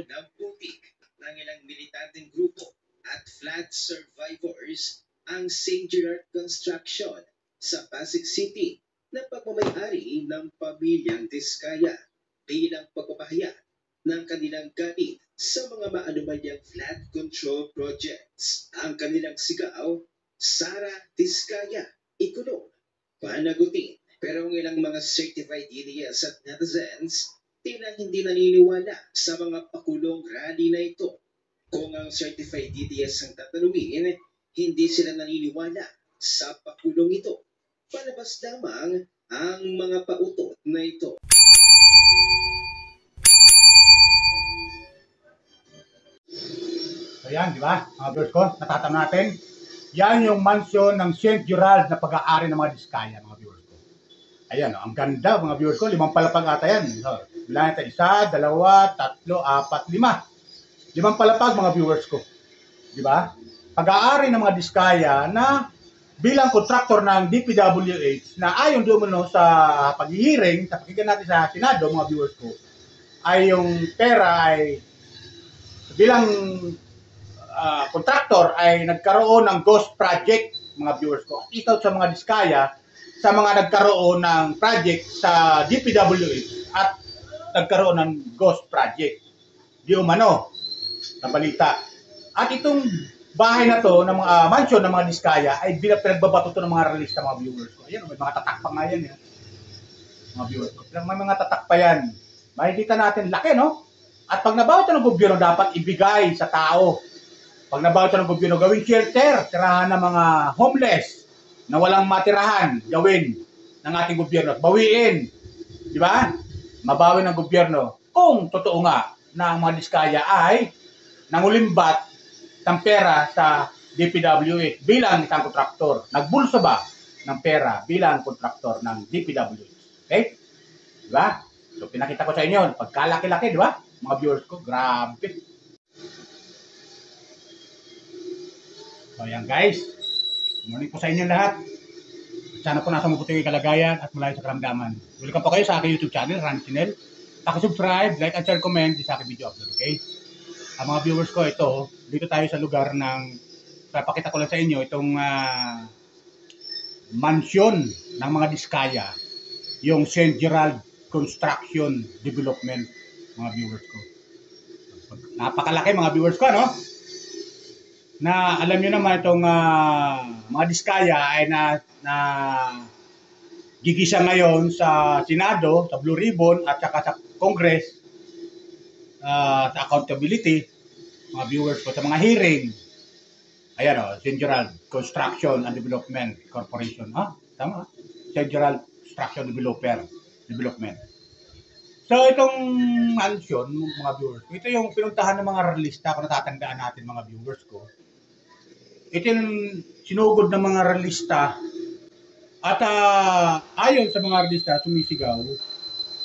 ng putik ng ilang militanteng grupo at flood survivors ang St. Gerard Construction sa Pasig City na pagmamayari ng pamilyang Diskaya bilang pagpapahayag ng kanilang gamit sa mga maanumalyang flood control projects. Ang kanilang sigaw, Sara Diskaya, ikulong, panagutin. Pero ang ilang mga certified DDS at netizens tila hindi naniniwala sa mga pakulong rally na ito. Kung ang certified DDS ang tatanungin, hindi sila naniniwala sa pakulong ito. Palabas lamang ang mga pautot na ito. Ayan, di ba? Mga viewers ko, natatama natin. Yan yung mansion ng St. Gerald na pag-aari ng mga Diskaya, mga viewers ko. Ayan, ang ganda, mga viewers ko. 5 palapag ata yan. So, bilang natin 1, 2, 3, 4, 5. 5 palapag, mga viewers ko. Di ba? Pag-aari ng mga Diskaya na bilang kontraktor ng DPWH na ayon doon sa pag-hearing, sa pakinggan natin sa Senado, mga viewers ko, ay yung pera ay bilang kontraktor ay nagkaroon ng ghost project, mga viewers ko. At ikaw sa mga Diskaya, sa mga nagkaroon ng project sa DPWH at nagkaroon ng ghost project. Di umano, na balita. At itong bahay na to, ng mga mansion ng mga Diskaya, ay pinagbabato to ng mga realista, mga viewers ko. Ayan, may mga tatak pa nga yan. Mga viewers ko. May mga tatak pa yan. Makikita natin, laki, no? At pag nabawa ito ng gobyerno, dapat ibigay sa tao. Pag nabawa ito ng gobyerno, gawing shelter, tirahan ng mga homeless na walang matirahan, gawin ng ating gobyerno. Bawiin. Di ba? Mabawi ng gobyerno. Kung totoo nga na ang mga Diskaya ay nangulimbat ng pera sa DPWH bilang isang kontraktor. Nagbulsa ba ng pera bilang kontraktor ng DPWH? Okay? Di ba? So, pinakita ko sa inyo, pagkalaki-laki, di ba? Mga viewers ko, grabe. So, ayan guys. Good morning po sa inyo lahat. Sana po nasa mabuti yung kalagayan at malayo sa karamdaman. Welcome po kayo sa aking YouTube channel, Randy Chinel. Paki-subscribe, like, and share, comment sa aking video upload, okay? Ang mga viewers ko, ito, dito tayo sa lugar ng, papakita ko lang sa inyo, itong mansion ng mga Diskaya, yung St. Gerald Construction Development, mga viewers ko. Napakalaki, mga viewers ko, no? Na alam niyo naman itong mga Diskaya ay na gigisa ngayon sa Senado, sa Blue Ribbon at saka sa Congress sa accountability, mga viewers ko, sa mga hearing. Ayan o, St. Gerald Construction and Development Corporation. Tama? St. Gerald Construction Development. So itong mansion, mga viewers ko, ito yung pinuntahan ng mga realista, kung natatandaan natin, mga viewers ko. Ito yung sinugod ng mga realista at ayon sa mga realista, sumisigaw,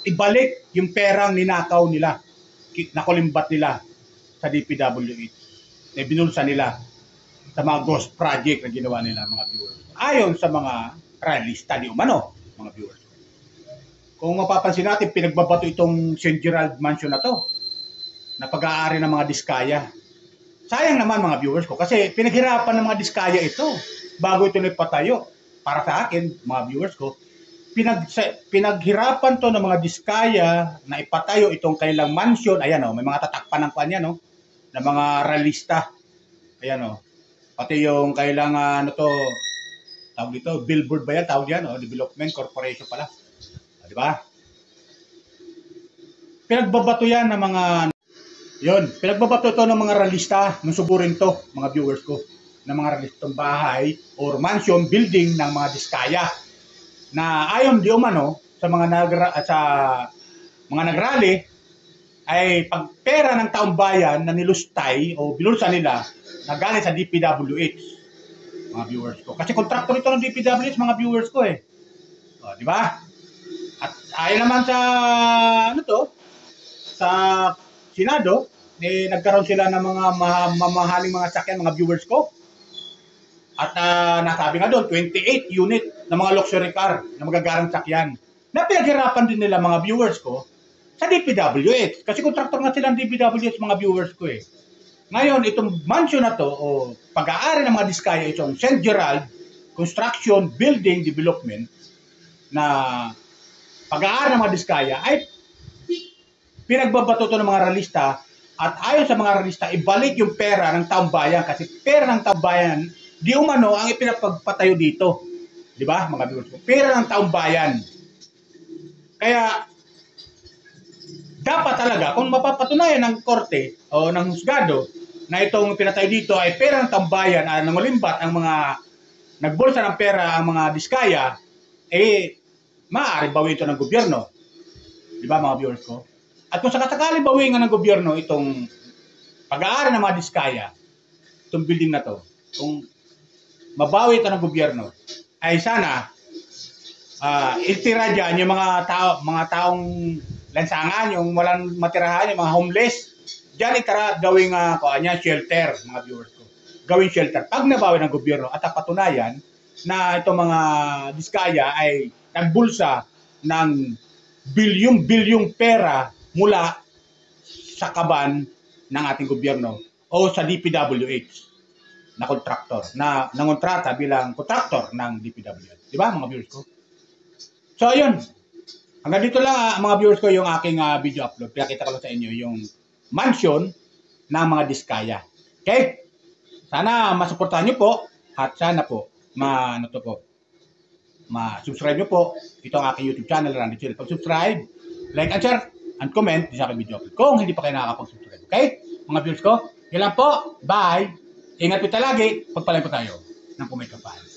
ibalik yung perang ninakaw nila, nakulimbat nila sa DPWH, na binulsa nila sa mga ghost project na ginawa nila, mga viewers. Ayon sa mga realista, di umano, mga viewers. Kung mapapansin natin, pinagbabato itong St. Gerald Mansion na to, na pag-aari ng mga Diskaya. Sayang naman, mga viewers ko, kasi pinaghirapan ng mga Diskaya ito bago ito nagpatayo. Para sa akin, mga viewers ko, pinaghirapan to ng mga Diskaya na ipatayo itong kanilang mansion. Ayan o, may mga tatakpan ng kanya, no? Ng mga realista. Ayan o. Pati yung kailangan, tawag dito, billboard ba yan? Tawag yan, Development Corporation pala. Di ba? Pinagbabato yan ng mga, pinagbabato ito ng mga realista, nung suburin to, mga viewers ko, ng mga realistong bahay or mansion building ng mga Diskaya. Na ayon di umano sa mga nagrally ay pagpera ng taong bayan na nilustay o binulsa nila na galing sa DPWH, mga viewers ko. Kasi kontraktor ito ng DPWH, mga viewers ko di ba? At ayon naman sa sa Senado, nagkaroon sila ng mga mamahaling mga sakyan, mga viewers ko. At nasabi nga doon, 28 unit ng mga luxury car na magagarang sakyan. Na pinaghirapan din nila, mga viewers ko, Sa DPWH. Kasi kontraktor nga sila ng DPWH, mga viewers ko eh. Ngayon, itong mansion na to, o pag-aari ng mga diskaya, itong St. Gerald Construction Building Development, na pag-aari ng mga diskaya, ay pinagbabato to ng mga realista, at ayon sa mga realista, ibalik yung pera ng taong bayan, kasi pera ng taong bayan, di umano ang ipinapagpatayo dito. Di ba, mga viewers ko? Pera ng taong bayan. Kaya, dapat talaga, kung mapapatunayan ng korte o ng husgado na itong pinatayo dito ay pera ng tambayan at nangulimbat ang mga nagbulsa ng pera ang mga diskaya, eh, maaari bawin ito ng gobyerno. Di ba mga viewers ko? At kung sakasakali bawin nga ng gobyerno itong pag-aari ng mga diskaya, itong building na to, kung mabawi ito ng gobyerno, ay sana itira dyan yung mga taong lansangan, yung walang matirahan, yung mga homeless, dyan itara gawing shelter, mga viewers ko. Gawing shelter. Pag nabawi ng gobyerno at patunayan na itong mga diskaya ay nagbulsa ng bilyong-bilyong pera mula sa kaban ng ating gobyerno o sa DPWH na kontraktor, na nangontrata bilang kontraktor ng DPWH. Di ba mga viewers ko? So ayun, hanggang dito lang mga viewers ko yung aking video upload. Pinakita ko lang sa inyo yung mansion ng mga diskaya. Okay? Sana masuportahan nyo po at sana po ma-subscribe nyo po itong aking YouTube channel, Randy Chill. Pag-subscribe, like and share and comment sa aking video upload kung hindi pa kayo nakakapag-subscribe. Okay? Mga viewers ko, yun lang po. Bye! Ingat po lagi. Pagpalain po tayo ng Pumay Kapal.